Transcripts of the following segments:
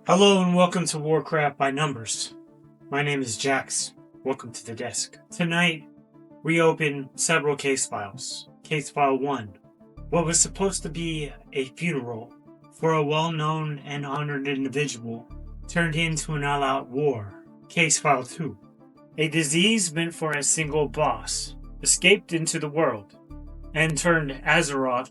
Hello and welcome to Warcraft by Numbers. My name is Jax. Welcome to the desk. Tonight, we open several case files. Case file 1. What was supposed to be a funeral for a well-known and honored individual turned into an all-out war. Case file 2. A disease meant for a single boss escaped into the world and turned Azeroth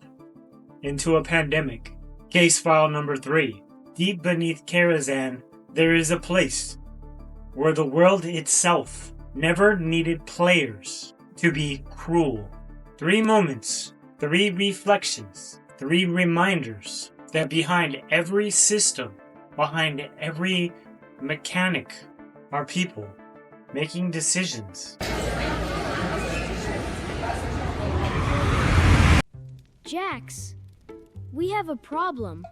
into a pandemic. Case file number 3. Deep beneath Karazhan, there is a place where the world itself never needed players to be cruel. 3 moments, 3 reflections, 3 reminders that behind every system, behind every mechanic, are people making decisions. Jax, we have a problem.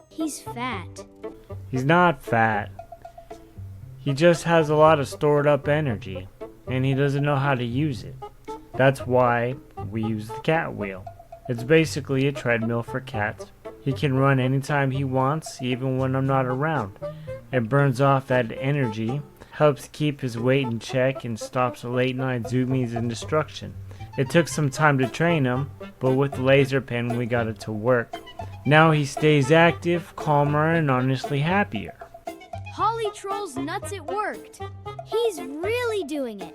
He's fat. He's not fat. He just has a lot of stored up energy, and he doesn't know how to use it. That's why we use the cat wheel. It's basically a treadmill for cats. He can run anytime he wants, even when I'm not around. It burns off that energy, helps keep his weight in check, and stops late night zoomies and destruction. It took some time to train him, but with the laser pen we got it to work. Now he stays active, calmer, and honestly happier. Holly Troll's nuts, it worked. He's really doing it.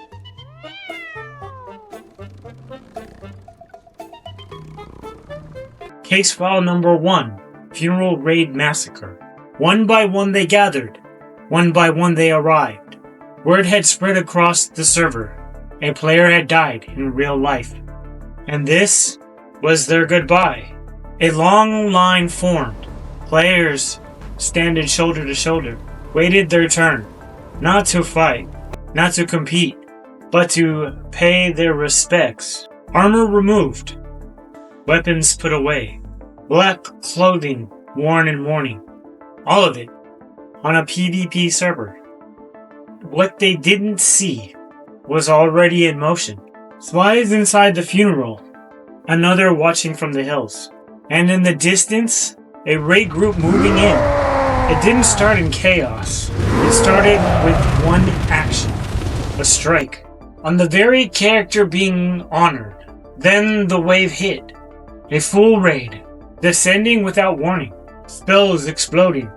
Case file number 1. Funeral Raid Massacre. One by one they gathered. One by one they arrived. Word had spread across the server. A player had died in real life. And this was their goodbye. A long line formed. Players, standing shoulder to shoulder, waited their turn. Not to fight, not to compete, but to pay their respects. Armor removed. Weapons put away. Black clothing worn in mourning. All of it on a PvP server. What they didn't see was already in motion. Spies inside the funeral. Another watching from the hills. And in the distance, a raid group moving in. It didn't start in chaos. It started with one action. A strike. On the very character being honored. Then the wave hit. A full raid. Descending without warning. Spells exploding.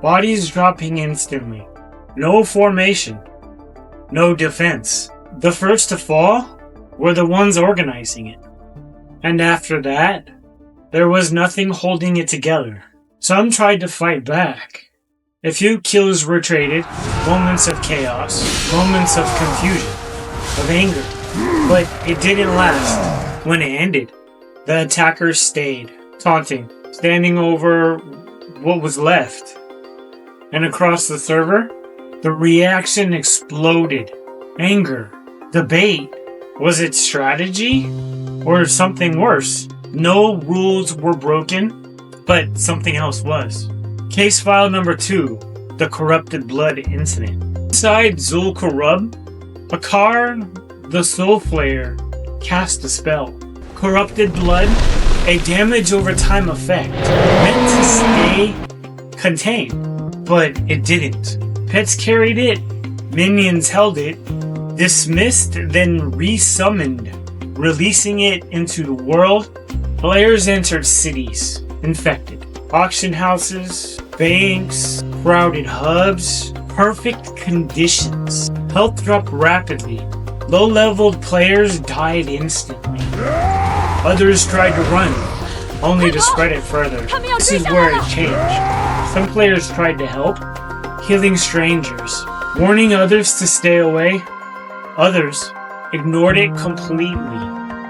Bodies dropping instantly. No formation. No defense. The first to fall were the ones organizing it. And after that, there was nothing holding it together. Some tried to fight back. A few kills were traded, moments of chaos, moments of confusion, of anger. But it didn't last. When it ended, the attackers stayed, taunting, standing over what was left. And across the server, the reaction exploded. Anger, debate. Was it strategy? Or something worse? No rules were broken, but something else was. Case file number 2. The Corrupted Blood Incident. Inside Zul'Karub, Akar, the Soul Flayer, cast a spell. Corrupted Blood, a damage over time effect, meant to stay contained, but it didn't. Pets carried it, minions held it, dismissed, then resummoned, releasing it into the world. Players entered cities, infected, auction houses, banks, crowded hubs, perfect conditions. Health dropped rapidly. Low-leveled players died instantly. Others tried to run, only to spread it further. This is where it changed. Some players tried to help, healing strangers, warning others to stay away. Others ignored it completely,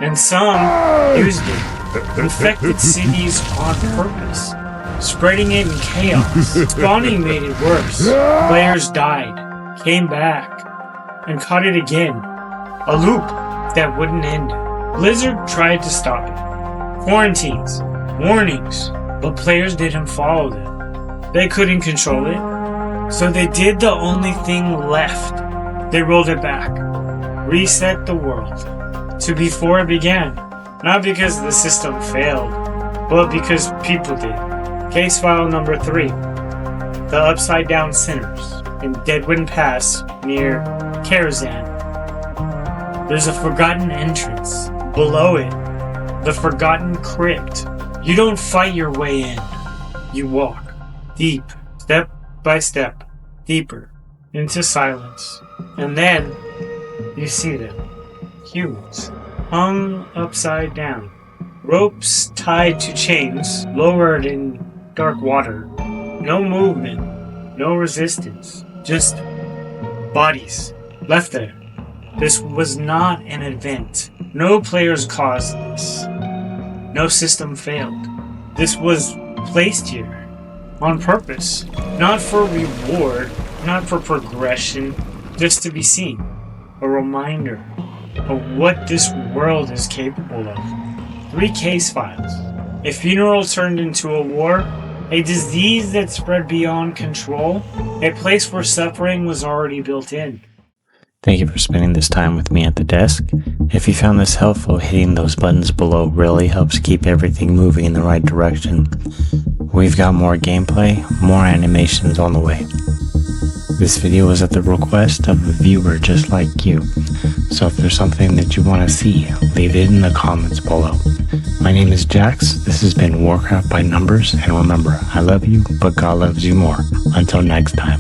and some used it. Infected cities on purpose, spreading it in chaos. Spawning made it worse. Players died, came back, and caught it again. A loop that wouldn't end. Blizzard tried to stop it. Quarantines, warnings, but players didn't follow them. They couldn't control it, so they did the only thing left. They rolled it back, reset the world to before it began. Not because the system failed, but because people did. Case file number 3. The Upside Down Sinners in Deadwind Pass near Karazhan. There's a forgotten entrance. Below it, the Forgotten Crypt. You don't fight your way in. You walk deep, step by step, deeper, into silence. And then, you see them. Humans. Hung upside down. Ropes tied to chains, lowered in dark water. No movement, no resistance. Just bodies left there. This was not an event. No players caused this. No system failed. This was placed here on purpose. Not for reward, not for progression, just to be seen. A reminder of what this world is capable of. 3 case files. A funeral turned into a war. A disease that spread beyond control. A place where suffering was already built in. Thank you for spending this time with me at the desk. If you found this helpful, hitting those buttons below really helps keep everything moving in the right direction. We've got more gameplay, more animations on the way. This video was at the request of a viewer just like you, so if there's something that you want to see, leave it in the comments below. My name is Jax, this has been Warcraft by Numbers, and remember, I love you, but God loves you more. Until next time.